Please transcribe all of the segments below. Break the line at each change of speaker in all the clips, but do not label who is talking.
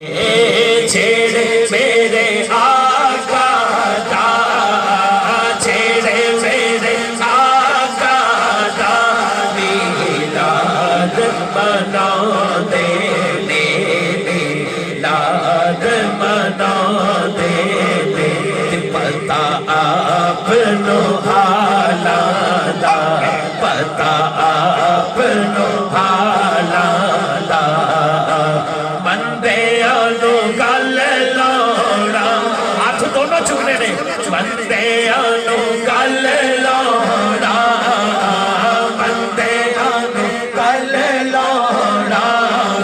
چھیڑے میرے آقا دا چھیڑے میرے آقا دا میلاد منا دے میلاد منا دے پتہ آپ نو حالا دا پتہ آپ نو حالا دا بندیانو گل لاؤنا ہاتھ دونوں چکنے نے بندیانو گل لاؤنا بندیانو گل لاؤنا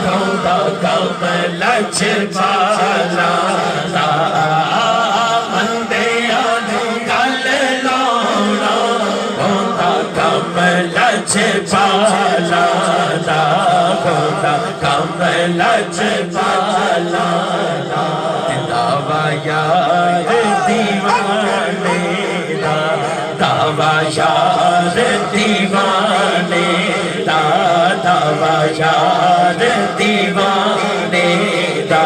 روندہ کم لچ بالا بندیانو گل لاؤنا روندہ کم لچ بالا روندہ کم لچ بالا دعویٰ یار دیوانے دا دعویٰ یار دیوانے دا دعویٰ یار دیوانے دا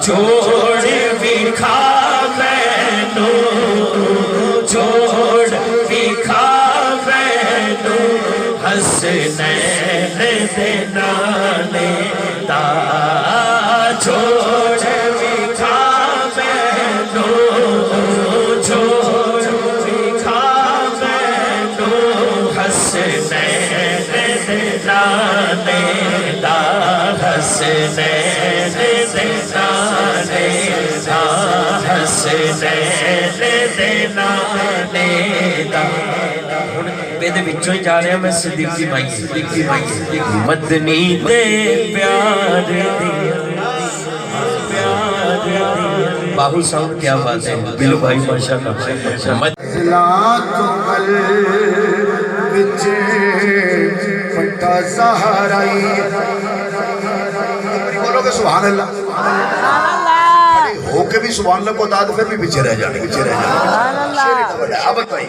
چھوڑ بھی کھا مینو چھوڑ بھی کھا مینو حسنین دے نانے دا چھوڑ بھی کھا مینو چھوڑ بھی کھا مینو حسنین دے نانے دا حسنین دے نانے دا حسنین دے نانے دا میرے بچوں ہی جا رہے ہیں میں صدیقی بھائی مدنی دے پیار دیا باہو ساؤنڈ کیا بات ہے بلو بھائی ماشاءاللہ
ذلات مل بچے پٹا سہارائی بولو کہ سبحان اللہ ہو کے بھی سبحان اللہ کو داد پھر بھی پیچھے رہ جانے اب بتائیں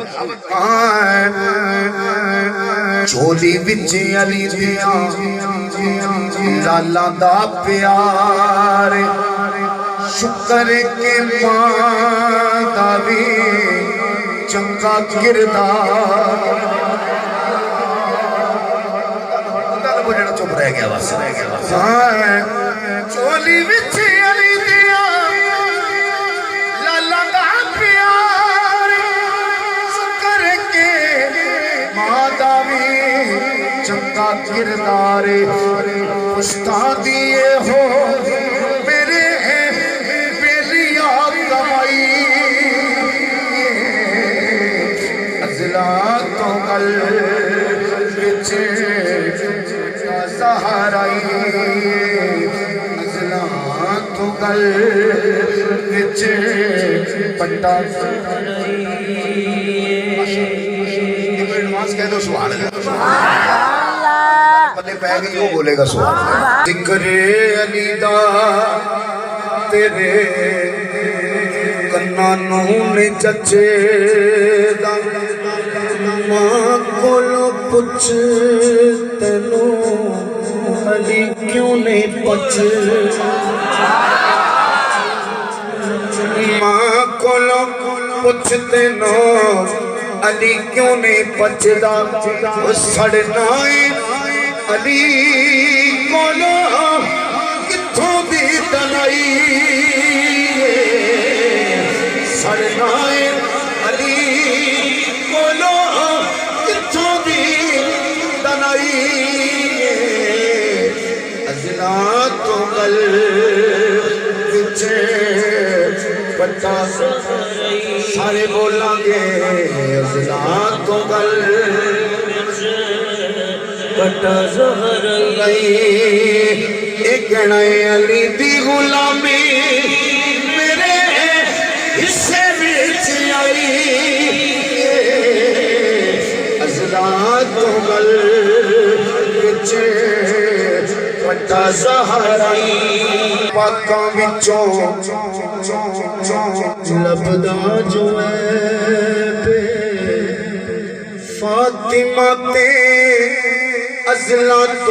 چولی بچے علی دیا لالا دا پیار شکر کے ماں دا بھی چنگا کردار چپ رہ گیا بس چولی بچے علی دیا لالا دا پیار شکر کے ماں دا بھی چنگا کردار پشتا دیے ہو میرے بیلیا کمائی ازلا تو گل بچے سہارائی ازلا تو گل بچے پٹا ایڈوانس کہہ دو سبحان اللہ پتے پہ گئی وہ بولے گا سبحان اللہ ذکر علی دا تیرے کنانوں نے چچے دا ماں کولو پچھ تینوں علی کیوں نہیں پچھ ماں کولو پچھ تینوں علی کیوں نہیں پچھدا سڑنائے علی کولو کتھوں دی دلائی سڑنائے علی کولو کتھوں دی دلائی ازلا تو گل بچے پٹا سارے بولاں گے ازلا تو گل پٹا زہر گئی ایک گھنائے علی دی غلامی میرے حصے بچ آئی ازلا تو گل بچے پٹا زہر آئی پاکاں بچوں لبدا جو ہے پہ فاطمہ تے ازلا تو